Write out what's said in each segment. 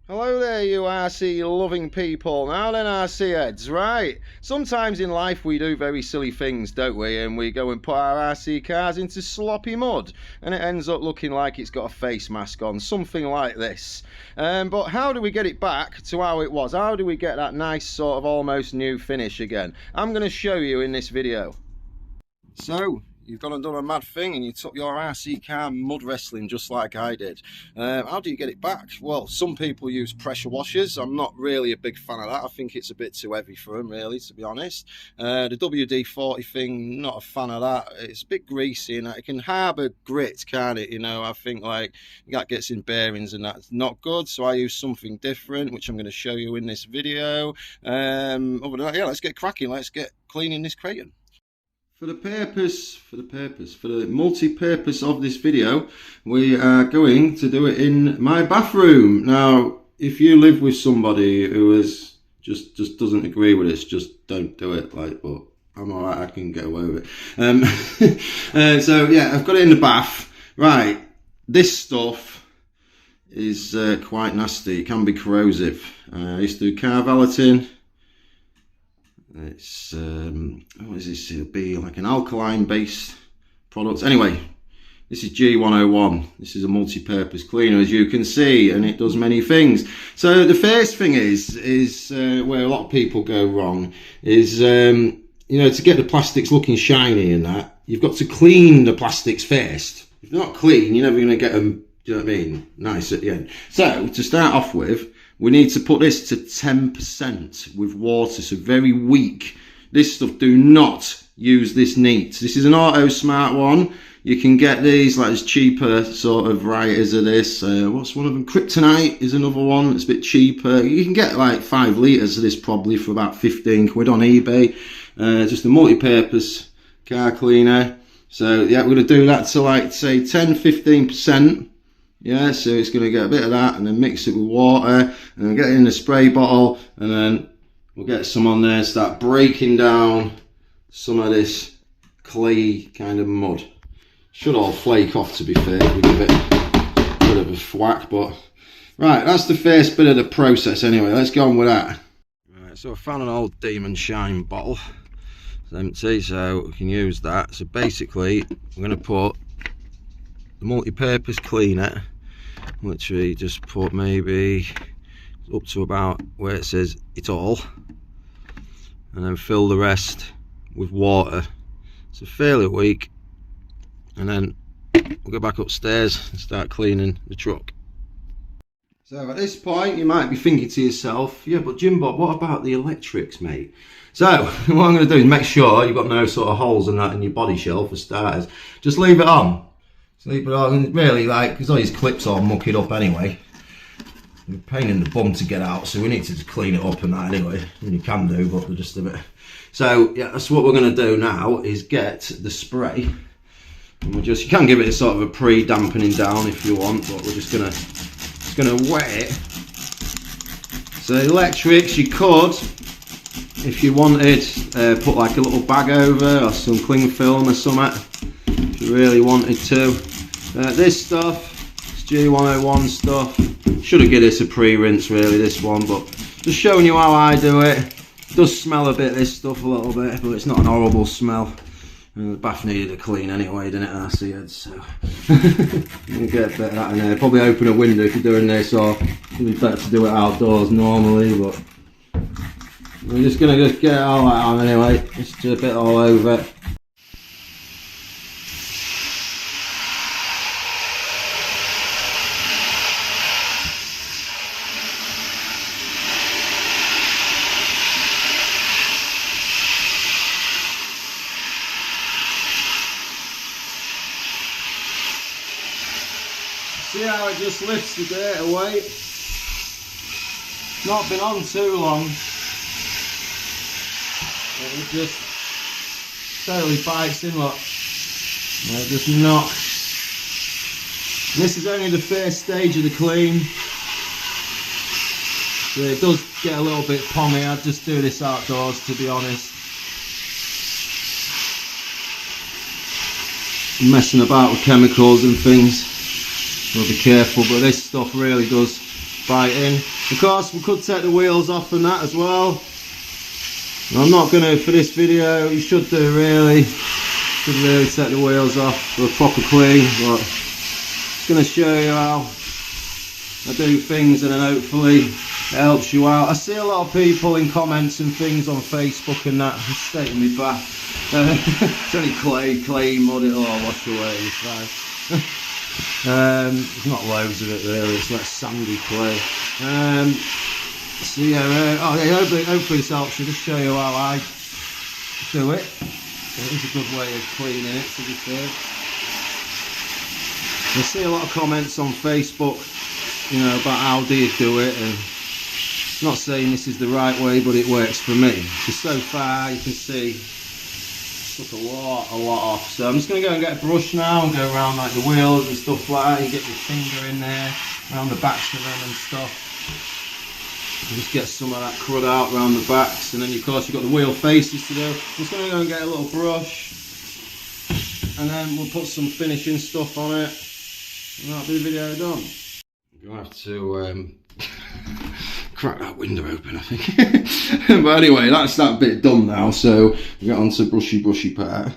Hello there, you RC loving people. Now then, RC heads, right? Sometimes in life we do very silly things, don't we? And we go and put our RC cars into sloppy mud, and it ends up looking like it's got a face mask on, something like this. But how do we get it back to how it was? How do we get that nice sort of almost new finish again? I'm going to show you in this video. So, you've gone and done a mad thing and you took your RC car mud wrestling just like I did. How do you get it back? Well, some people use pressure washers. I'm not really a big fan of that. I think it's a bit too heavy for them, really, to be honest. The WD-40 thing, not a fan of that. It's a bit greasy and it can harbour grit, can't it? You know, I think like that gets in bearings and that's not good. So I use something different, which I'm going to show you in this video. Other than that, yeah, let's get cracking. Let's get cleaning this kraton. For the multi-purpose of this video, we are going to do it in my bathroom. Now, if you live with somebody who is just doesn't agree with this, just don't do it. Like, but I'm alright, I can get away with it. So yeah, I've got it in the bath. Right, this stuff is quite nasty. It can be corrosive. I used to do car valeting. It's what is this? It'll be like an alkaline based product. Anyway, this is G101. This is a multi-purpose cleaner, as you can see, and it does many things. So the first thing is where a lot of people go wrong is you know, to get the plastics looking shiny and that, you've got to clean the plastics first. If they're not clean, you're never going to get them, do you know what I mean, nice at the end. So to start off with, we need to put this to 10% with water, so very weak. This stuff, do not use this neat. This is an Auto Smart one. You can get these, like there's cheaper sort of varieties of this. What's one of them? Kryptonite is another one. It's a bit cheaper. You can get like 5 litres of this probably for about 15 quid on eBay. Just a multi-purpose car cleaner. So yeah, we're going to do that to like say 10-15%. Yeah, so it's going to get a bit of that and then mix it with water and then get it in a spray bottle and then we'll get some on there and start breaking down some of this clay kind of mud. Should all flake off, to be fair. We give it a bit of a thwack, but right, that's the first bit of the process anyway. Let's go on with that. Right, so I found an old Demon Shine bottle. It's empty, so we can use that. So basically, we're going to put the multi-purpose cleaner, literally just put maybe up to about where it says it all, and then fill the rest with water. So fairly weak, and then we'll go back upstairs and start cleaning the truck. So at this point you might be thinking to yourself, yeah, but Jim Bob, what about the electrics, mate? So what I'm going to do is make sure you've got no sort of holes in that in your body shell for starters. Just leave it on. Sleep it on, really, like, because all these clips are mucked up anyway. It's a pain in the bum to get out, so we need to just clean it up and that anyway. I mean, you can do, but we're just a bit. So yeah, that's what we're going to do now, is get the spray. And we're just, you can give it a sort of a pre-dampening down if you want, but we're just gonna wet it. So electrics, you could, if you wanted, put like a little bag over or some cling film or something. If you really wanted to. This stuff, it's G101 stuff. Should have given this a pre-rinse really, this one, but just showing you how I do it. It does smell a bit, this stuff, a little bit, but it's not an horrible smell. And the bath needed a clean anyway, didn't it, RC heads? So you get a bit of that in there. Probably open a window if you're doing this, or it'd be better to do it outdoors normally, but we're just gonna get it all that on anyway. Just a bit all over it. See how it just lifts the dirt away? It's not been on too long. It just totally bites in, look. It just knocks. And this is only the first stage of the clean. So it does get a little bit pommy. I'd just do this outdoors, to be honest. Messing about with chemicals and things. So be careful, but this stuff really does bite in. Of course, we could take the wheels off and that as well. I'm not going to for this video. You should do really. Should really take the wheels off for a proper clean. But just going to show you how I do things, and then hopefully it helps you out. I see a lot of people in comments and things on Facebook and that stating me back. It's only clay, mud, it'll all wash away. It's fine. There's not loads of it really. It's like sandy clay. So yeah, hopefully this helps you. Just show you how I do it. It is a good way of cleaning it, to be fair. I see a lot of comments on Facebook, you know, about how do you do it, and I'm not saying this is the right way, but it works for me. So far you can see took a lot off. So I'm just going to go and get a brush now and go around like the wheels and stuff like that. You get your finger in there, around the backs of them and stuff. And just get some of that crud out around the backs, and then of course you've got the wheel faces to do. I'm just going to go and get a little brush, and then we'll put some finishing stuff on it, and that'll be the video done. I'm going to have to crack that window open, I think. But anyway, that's that bit done now, so we get on to brushy part.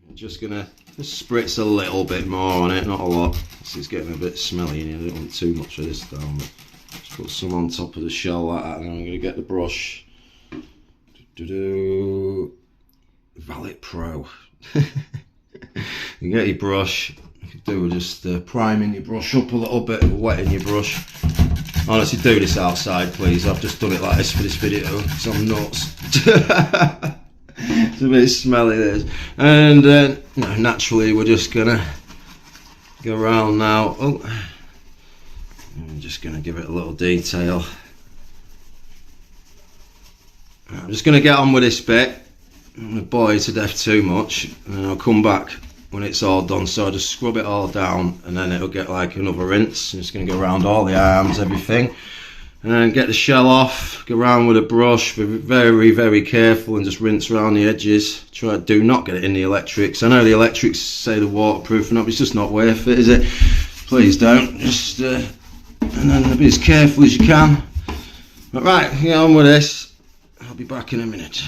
I'm just going to spritz a little bit more on it, not a lot. This is getting a bit smelly in here. I don't want too much of this down, but just put some on top of the shell like that, and then I'm going to get the brush. Valet Pro. You get your brush. You can do with just priming your brush up a little bit, wetting your brush. Honestly, do this outside, please. I've just done it like this for this video because I'm nuts. It's a bit smelly, this. And naturally, we're just gonna go around now. Oh, I'm just gonna give it a little detail. I'm just gonna get on with this bit. I'm gonna bore you to death too much, and then I'll come back when it's all done. So I just scrub it all down, and then it'll get like another rinse. I'm just going to go around all the arms, everything, and then get the shell off, go around with a brush, be very careful, and just rinse around the edges. Do not get it in the electrics. I know the electrics say they're waterproof, and it's just not worth it, is it? Please don't. Just and then be as careful as you can. But right, get on with this. I'll be back in a minute.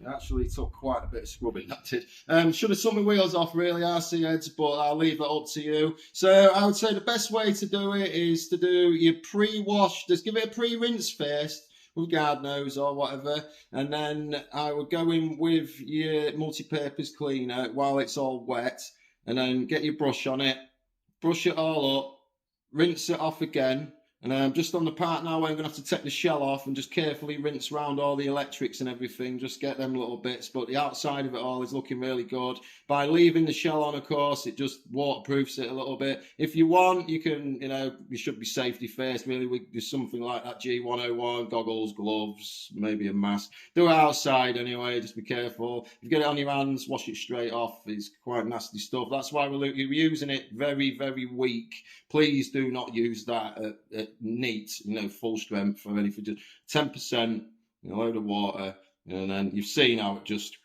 It actually took quite a bit of scrubbing, that did. Should have took my wheels off really, RC heads, but I'll leave that up to you. So I would say the best way to do it is to do your pre-wash. Just give it a pre-rinse first with guard nose or whatever, and then I would go in with your multi-purpose cleaner while it's all wet, and then get your brush on it, brush it all up, rinse it off again. And I'm just on the part now where I'm going to have to take the shell off and just carefully rinse around all the electrics and everything, just get them little bits. But the outside of it all is looking really good. By leaving the shell on, of course, it just waterproofs it a little bit. If you want, you can, you should be safety first, really. We do something like that, G101, goggles, gloves, maybe a mask. Do it outside anyway, just be careful. If you get it on your hands, wash it straight off. It's quite nasty stuff. That's why we're using it very weak. Please do not use that at neat, full strength for anything. Just 10%, a load of water, and then you've seen how it just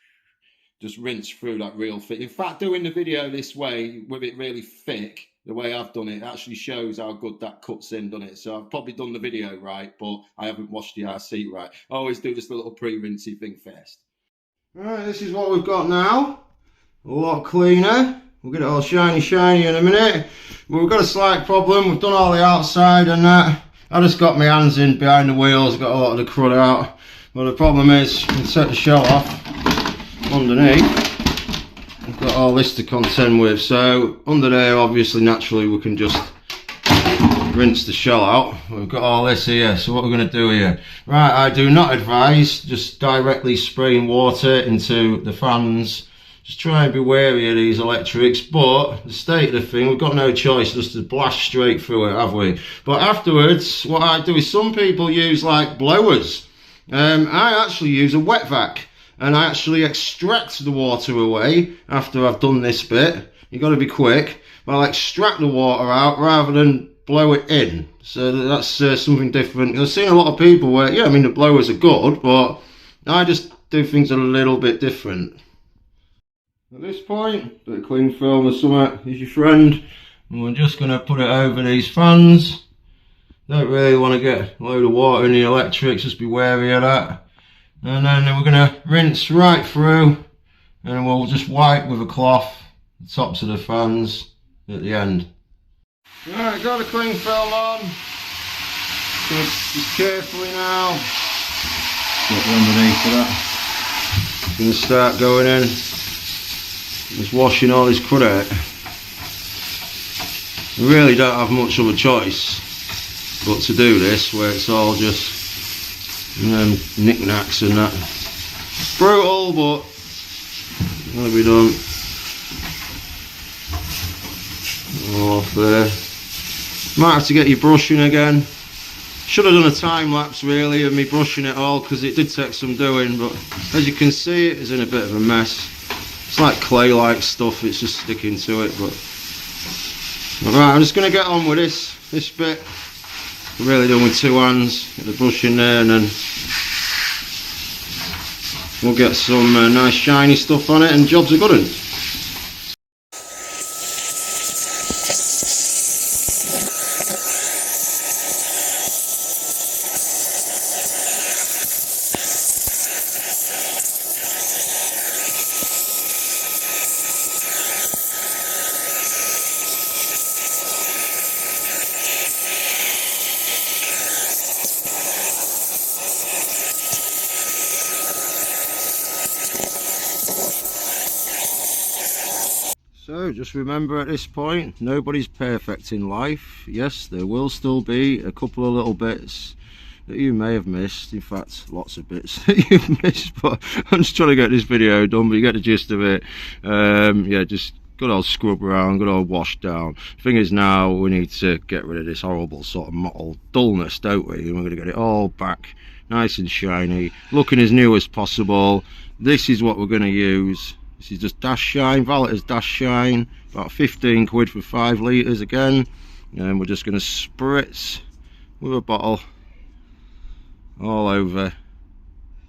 rinse through that real thick. In fact, doing the video this way with it really thick, the way I've done it, actually shows how good that cuts in, doesn't it? So I've probably done the video right, but I haven't washed the RC right. I always do just a little pre-rinsey thing first. Alright, this is what we've got now. A lot cleaner. We'll get it all shiny in a minute. But we've got a slight problem. We've done all the outside and that. I just got my hands in behind the wheels, got a lot of the crud out. But the problem is, you can take the shell off underneath. We've got all this to contend with. So under there, obviously, naturally, we can just rinse the shell out. We've got all this here. So what we're going to do here. Right, I do not advise just directly spraying water into the fans. Just try and be wary of these electrics, but the state of the thing, we've got no choice just to blast straight through it, have we? But afterwards, what I do is some people use like blowers. I actually use a wet vac, and I actually extract the water away after I've done this bit. You've got to be quick, but I'll extract the water out rather than blow it in. So that's something different. I've seen a lot of people where, yeah, I mean the blowers are good, but I just do things a little bit different. At this point, bit of cling film or something is your friend, and we're just going to put it over these fans, Don't really want to get a load of water in the electrics, just be wary of that. And then we're going to rinse right through, and we'll just wipe with a cloth the tops of the fans at the end. Right, got the cling film on. Just carefully now. Get underneath of that. Going to start going in. Just washing all this crud out. We really don't have much of a choice but to do this, where it's all just knick-knacks and that. Brutal, but gotta be done. All off there. Might have to get your brushing again. Should have done a time lapse really of me brushing it all, because it did take some doing, but as you can see it is in a bit of a mess. It's like clay like stuff, it's just sticking to it. But alright, I'm just going to get on with this bit. I'm really doing with two hands. Get the brush in there, and then we'll get some nice shiny stuff on it, and job's a good one. So just remember, at this point, nobody's perfect in life. Yes, there will still be a couple of little bits that you may have missed. In fact, lots of bits that you've missed, but I'm just trying to get this video done, but you get the gist of it. Yeah, just good old scrub around, good old wash down. The thing is, now we need to get rid of this horrible sort of mottled dullness, don't we? And we're going to get it all back nice and shiny, looking as new as possible. This is what we're going to use. This is just Dash Shine, Valeta's Dash Shine, about 15 quid for 5 litres again. And we're just going to spritz with a bottle all over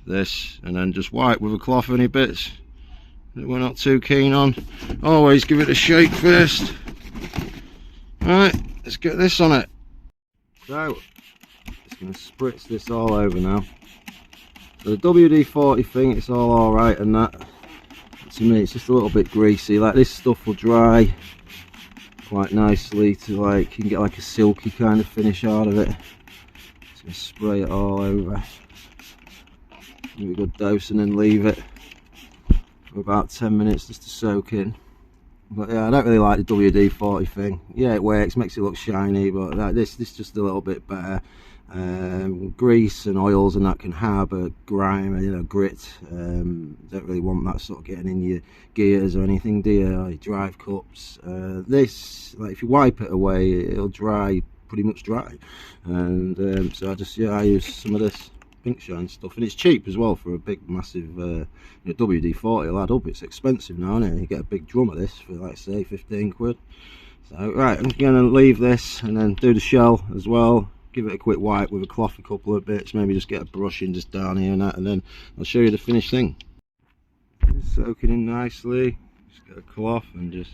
this, and then just wipe with a cloth any bits that we're not too keen on. Always give it a shake first. Right, let's get this on it. So, just going to spritz this all over now. So the WD-40 thing, it's all alright and that. To me it's just a little bit greasy. Like, this stuff will dry quite nicely to, like, you can get like a silky kind of finish out of it. Just gonna spray it all over, give it a good dose, and then leave it for about 10 minutes just to soak in. But yeah, I don't really like the WD-40 thing. Yeah, it works, makes it look shiny, but this just a little bit better. Grease and oils and that can harbour grime, you know, grit. Don't really want that sort of getting in your gears or anything, do you? Or your drive cups. This, like, if you wipe it away, it'll dry, pretty much dry. And so I use some of this Pink Shine stuff, and it's cheap as well for a big massive you know, WD-40 will add up. It's expensive now, isn't it? You get a big drum of this for, like, say 15 quid. So right, I'm going to leave this and then do the shell as well. Give it a quick wipe with a cloth, a couple of bits, maybe just get a brush in just down here and that, and then I'll show you the finished thing. It's soaking in nicely. Just get a cloth and just,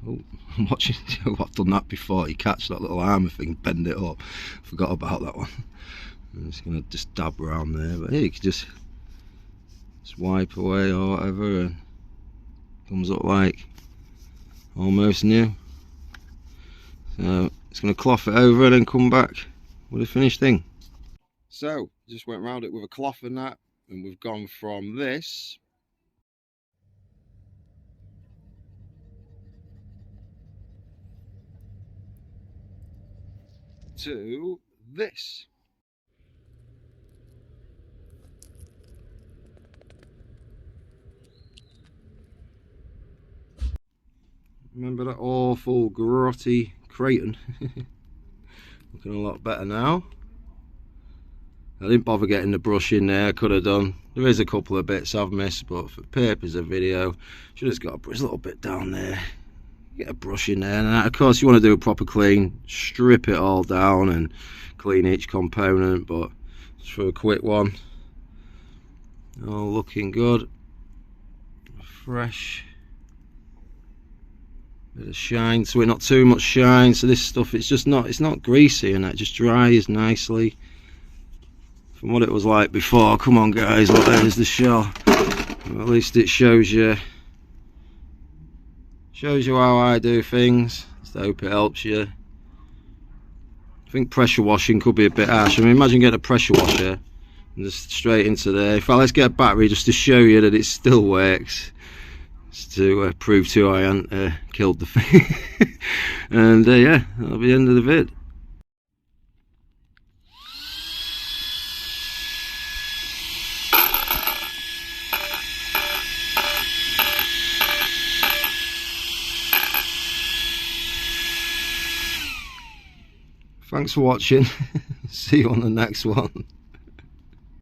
oh, I'm watching, I've done that before. You catch that little arrma thing, bend it up. Forgot about that one. I'm just going to just dab around there, but here you can just wipe away or whatever, and comes up like almost new. So it's going to cloth it over and then come back with a finished thing. So just went round it with a cloth and that, and we've gone from this to this. Remember that awful grotty kraton? Looking a lot better now. I didn't bother getting the brush in there, I could have done. There is a couple of bits I've missed, but for purpose of video, should have just got a little bit down there. Get a brush in there, and of course you want to do a proper clean, strip it all down and clean each component, but just for a quick one. All looking good. Fresh Bit of shine to it, not too much shine. So this stuff, it's not greasy, and it just dries nicely from what it was like before. Come on guys, look, there's the shell. Well, at least it shows you how I do things. Just hope it helps you. I think pressure washing could be a bit harsh. I mean, imagine getting a pressure washer and just straight into there. In fact, let's get a battery just to show you that it still works, just to prove to you I hadn't killed the thing. And yeah, that'll be the end of the vid. Thanks for watching. See you on the next one.